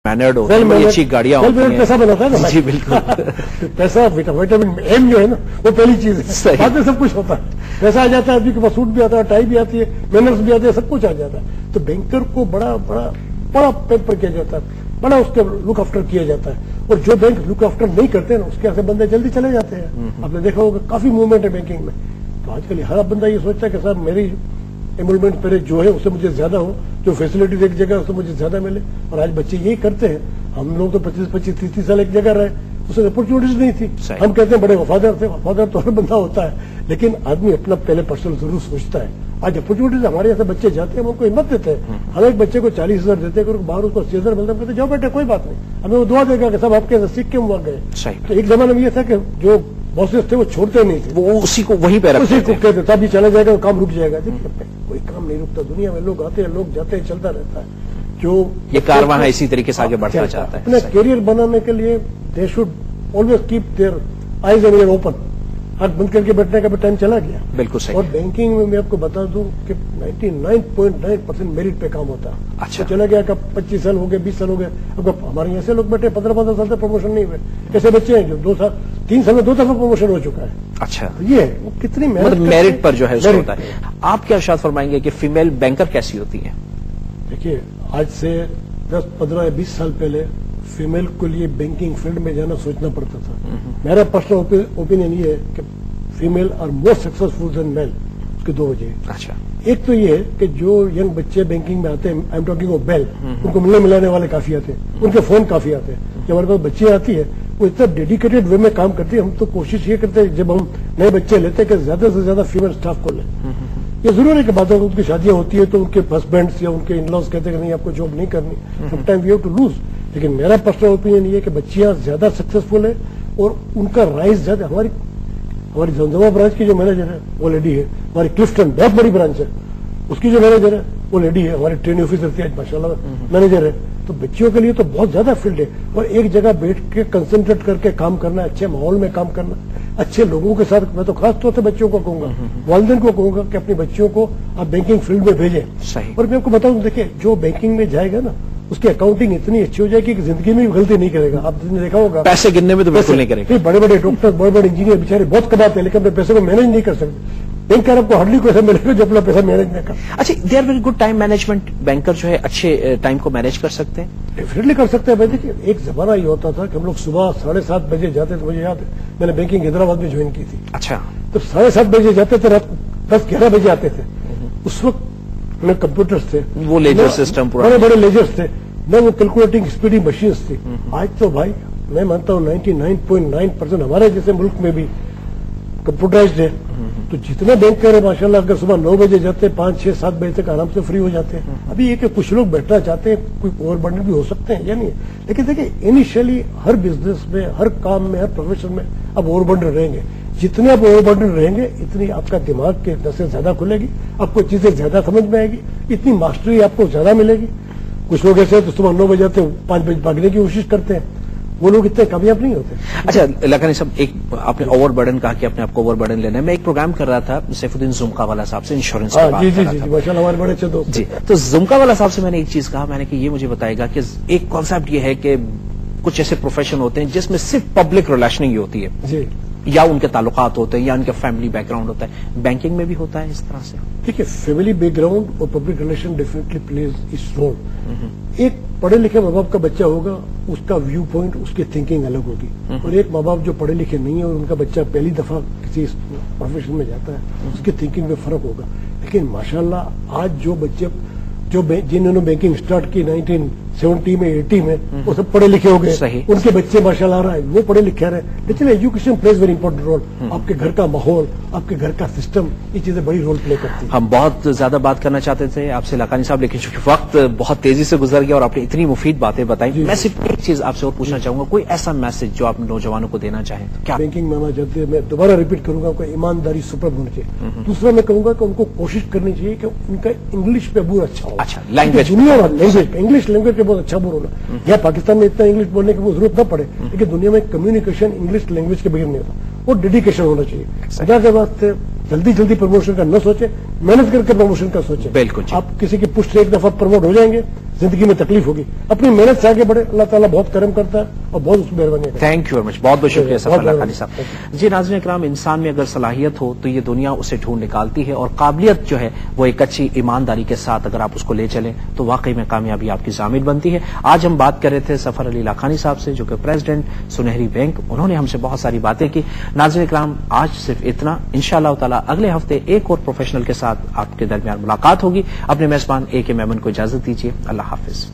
Mannered होते हैं, बड़ी अच्छी गाड़ियां होती हैं। पैसा बनाता है ना जी बिल्कुल। पैसा विटामिन एम जो है ना वो पहली चीज है, बाद में सब कुछ होता है। पैसा आ जाता है, आदमी के पास सूट भी आता है, टाई भी आती है, मैनर्स भी आते हैं, सब कुछ आ जाता है। तो बैंकर को बड़ा बड़ा बड़ा पेपर किया जाता है, बड़ा उसके लुक आफ्टर किया जाता है। और जो बैंक लुक आफ्टर नहीं करते ना उसके ऐसे बंदे जल्दी चले जाते हैं। आपने देखा होगा काफी मूवमेंट है बैंकिंग में। तो आजकल हर बंदा ये सोचता है कि सर मेरी एनरोलमेंट पर जो है उससे मुझे ज्यादा हो, जो फैसिलिटीज एक जगह उससे मुझे ज्यादा मिले। और आज बच्चे यही करते हैं। हम लोग तो 25-30 साल एक जगह रहे, उससे अपॉर्चुनिटीज नहीं थी। हम कहते हैं बड़े वफादार थे, वफादार तो हर बंदा होता है, लेकिन आदमी अपना पहले पर्सनल जरूर सोचता है। आज अपॉर्चुनिटीज हमारे यहाँ बच्चे जाते हैं, हम उनको हिम्मत देते हैं। हर एक बच्चे को 40,000 देते हैं, बाहर उसको 80,000 मिलता है, कहते जाओ बेटे कोई बात नहीं, हमें वो दुआ देगा कि सब आपके सीख के वहां गए। तो एक जमाने में ये था कि जो बॉसेस थे वो छोड़ते नहीं थे, वो उसी को वहीं पे उसी को कहते तब ये चला जाएगा, काम रुक जाएगा। कोई काम नहीं रुकता दुनिया में, लोग आते हैं लोग जाते हैं, चलता रहता है। जो ये कारवां है इसी तरीके से आगे बढ़ता चाहता है। अपना करियर बनाने के लिए they should always keep their eyes and year open. आंख बंद करके बैठने का भी टाइम चला गया। बिल्कुल सही। और बैंकिंग में मैं आपको बता दूं कि 99.9% मेरिट पे काम होता है। अच्छा। तो चला गया कब 25 साल हो गए, 20 साल हो गए, अब हमारे ऐसे लोग बैठे 15-15 साल तक प्रमोशन नहीं हुए। ऐसे बच्चे हैं जो 3 साल में 2 दफा प्रमोशन हो चुका है। अच्छा। तो ये है वो कितनी मेरिट पर जो है उसको होता है। आप क्या इरशाद फरमाएंगे कि फीमेल बैंकर कैसी होती है? देखिए आज से 10, 15 या 20 साल पहले फीमेल के लिए बैंकिंग फील्ड में जाना सोचना पड़ता था। मेरा पर्सनल ओपिनियन ये है कि female are more successful than male. उसकी 2 वजह। अच्छा। एक तो ये है कि जो यंग बच्चे बैंकिंग में आते हैं, I am talking of bell, उनको मिलने मिलाने वाले काफी आते हैं, उनके फोन काफी आते हैं। जब हमारे पास बच्चे आती है वो इतना डेडिकेटेड वे में काम करती है। हम तो कोशिश ये करते हैं जब हम नए बच्चे लेते हैं कि ज्यादा से ज्यादा फीमेल स्टाफ को लें। ये जरूर है कि बाद में उनकी शादियां होती है तो उनके हस्बैंड्स या उनके इनलॉज कहते हैं कि नहीं आपको जॉब नहीं करनी, sometime we have to lose. लेकिन मेरा पर्सनल ओपिनियन ये है कि बच्चियां ज्यादा सक्सेसफुल है और उनका राइज ज्यादा। हमारी जमजमा ब्रांच की जो मैनेजर है वो लेडी है। हमारी क्लिफ्टन बहुत बड़ी ब्रांच है, उसकी जो मैनेजर है वो लेडी है। हमारी ट्रेनिंग ऑफिसर थी, आज माशाल्लाह मैनेजर है। तो बच्चियों के लिए तो बहुत ज्यादा फील्ड है। और एक जगह बैठ के कंसंट्रेट करके काम करना, अच्छे माहौल में काम करना, अच्छे लोगों के साथ। मैं तो खास तौर से बच्चों को कहूंगा, वालिदैन को कहूंगा कि अपने बच्चियों को आप बैंकिंग फील्ड में भेजें। और मैं आपको बताऊं, देखिए जो बैंकिंग में जाएगा ना उसकी अकाउंटिंग इतनी अच्छी हो जाएगी कि जिंदगी में भी गलती नहीं करेगा। आपने देखा होगा पैसे गिनने में तो बिल्कुल नहीं करेगा। बड़े बड़े डॉक्टर, बड़े बड़े इंजीनियर बेचारे बहुत कमाते हैं लेकिन अपने पैसे को मैनेज नहीं कर सकते। बैंकर आपको हार्डली कोई ऐसा मिलेगा जो अपना पैसा मैनेज नहीं कर। अच्छा, they are very good time management. Banker जो है अच्छे टाइम को मैनेज कर सकते हैं। डेफिनेटली कर सकते हैं भाई। देखिए एक जमाना ये होता था कि हम लोग सुबह 7:30 बजे जाते थे। मुझे याद है मैंने बैंकिंग हैदराबाद में ज्वाइन की थी। अच्छा। तो 7:30 बजे जाते थे, रात 10-11 बजे आते थे। उस वक्त में कंप्यूटर्स थे, वो लेजर सिस्टम पूरा, बड़े बड़े लेजर्स थे, न वो कैलकुलेटिंग स्पीडिंग मशीन्स थी। आज तो भाई मैं मानता हूँ 99.9% हमारे जैसे मुल्क में भी कंप्यूटराइज्ड है। तो जितने बैंकर है माशाल्लाह अगर सुबह 9 बजे जाते हैं 5, 6, 7 बजे तक आराम से फ्री हो जाते हैं। अभी ये कि कुछ लोग बैठना चाहते हैं, कोई ओवरबर्डन भी हो सकते हैं या नहीं। लेकिन देखिए इनिशियली हर बिजनेस में, हर काम में, हर प्रोफेशन में आप ओवरबर्डन रहेंगे। जितने आप ओवरबर्डन रहेंगे इतनी आपका दिमाग के नसें ज्यादा खुलेगी, आपको चीजें ज्यादा समझ में आएगी, इतनी मास्टरी आपको ज्यादा मिलेगी। कुछ लोग ऐसे तो सुबह 9 बजे आते हैं, 5 बजे भागने की कोशिश करते हैं, वो लोग इतने कामयाब नहीं होते। अच्छा लखानी साहब, एक आपने ओवरबर्डन कहा कि अपने आपको ओवरबर्डन लेना है। मैं एक प्रोग्राम कर रहा था सैफुद्दीन जुमकावाला साहब से, इंश्योरेंस की बात जी कर रहा था। माशाल्लाह हमारे बड़े अच्छे दोस्त जी। तो जुमकावाला साहब से मैंने एक चीज कहा, मैंने कि ये मुझे बताएगा कि एक कॉन्सेप्ट ये है कि कुछ ऐसे प्रोफेशन होते हैं जिसमें सिर्फ पब्लिक रिलेशनिंग होती है जी, या उनके ताल्लुकात होते हैं या उनका फैमिली बैकग्राउंड होता है। बैंकिंग में भी होता है इस तरह से? देखिए फैमिली बैकग्राउंड और public relation definitely plays is role. एक पढ़े लिखे माँ बाप का बच्चा होगा, उसका व्यू पॉइंट, उसकी थिंकिंग अलग होगी। और एक माँ बाप जो पढ़े लिखे नहीं है और उनका बच्चा पहली दफा किसी प्रोफेशन में जाता है, उसकी थिंकिंग में फर्क होगा। लेकिन माशाल्लाह आज जो बच्चे जिन्होंने बैंकिंग स्टार्ट की 1970 में 80 में, वो सब पढ़े लिखे हो गए। उनके बच्चे माशाल्लाह आ रहा है, वो पढ़े लिखे रहे। लेकिन education plays very important role. आपके घर का माहौल, आपके घर का सिस्टम, ये चीजें बड़ी रोल प्ले करती हैं। हम बहुत ज्यादा बात करना चाहते थे आपसे लखानी साहब, लेकिन चूंकि वक्त बहुत तेजी से गुजर गया और आपने इतनी मुफीद बातें बताई, मैं सिर्फ एक चीज आपसे और पूछना चाहूंगा, कोई ऐसा मैसेज जो आप नौजवानों को देना चाहें? क्या बैंकिंग में आना चाहते हैं, मैं दोबारा रिपीट करूंगा, कोई ईमानदारी सुपर होनी चाहिए। दूसरा मैं कहूंगा कि उनको कोशिश करनी चाहिए कि उनका इंग्लिश पे अबूर अच्छा हो। अच्छा, लैंग्वेज लैंग्वेज इंग्लिश लैंग्वेज पे बहुत अच्छा बोल होना। यहाँ पाकिस्तान में इतना इंग्लिश बोलने की वो जरूरत न पड़े, लेकिन दुनिया में कम्युनिकेशन इंग्लिश लैंग्वेज के बगैर नहीं होता। और डेडिकेशन होना चाहिए। सजा के वास्ते जल्दी जल्दी प्रमोशन का न सोचे, मेहनत करके प्रमोशन का सोचे। बिल्कुल। आप किसी की पुष्ट एक दफा प्रमोट हो जाएंगे, زندگی میں تکلیف ہوگی. اپنی محنت سے آگے بڑھے. اللہ تعالیٰ بہت کرم کرتا ہے اور بہت اس میں مہربانی کرتا ہے. Thank you very much. بہت بہت شکریہ سفر اللہ خانی صاحب. جی ناظرین اکرام، انسان میں اگر صلاحیت ہو تو یہ دنیا اسے ڈھونڈ نکالتی ہے، اور قابلیت جو ہے وہ ایک اچھی ایمانداری کے ساتھ اگر آپ اس کو لے چلیں تو واقعی میں کامیابی آپ کی ضامن بنتی ہے. آج ہم بات کر رہے تھے سفر علی لاکھانی صاحب سے، جو کہ پریزیڈنٹ سنہری بینک. انہوں نے ہم سے بہت ساری باتیں کی. ناظرین اکرام آج صرف اتنا. انشاءاللہ تعالی اگلے ہفتے ایک اور پروفیشنل کے ساتھ آپ کے درمیان ملاقات ہوگی. اپنے میزبان اے کے میمن کو اجازت دیجیے. اللہ حافظ.